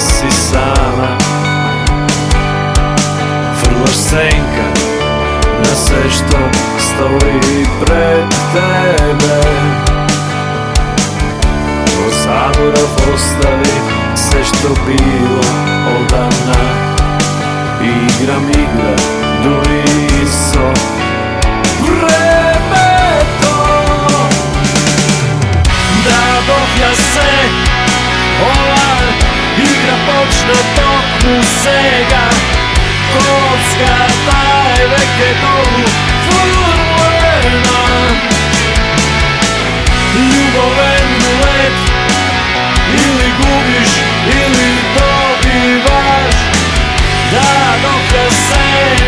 si sama, frlaš senka na sve što stoji pred tebe. Od zaborav ostavi sve što bilo odavna. Igram, duri so vreme to, da dok ja se ova igra počne tok musega, kocka taj veke dolu furlena. Ljuboven rulet, ili gubiš ili dobivaš, da dok ja se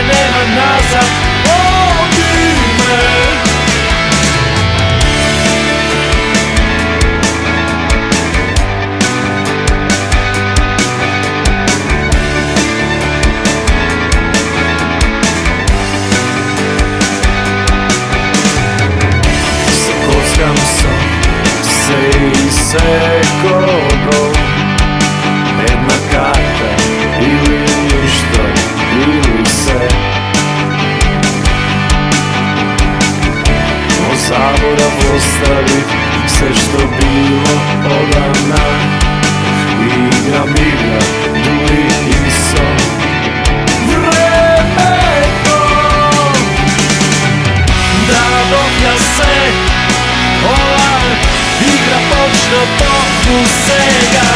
nema nazad, vodi me. Kockam sam se i sekogo, jedna karta ili ništa ili se. Od zaborav ostavi sve što bilo odavna. Igram, duri i son. Vreme to, da dok ja se ova igra počne tok musega,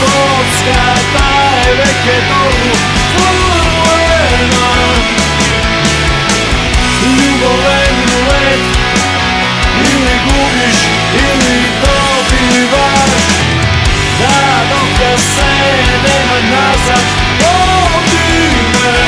kocka taj veke dolu furlena. Ljuboven rulet, ili gubiš ili dobivaš, da dok ja se nema nazad, vodi me.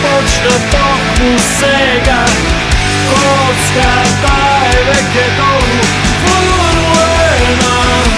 Počne tok musega, kocka taj veke dolu furlena.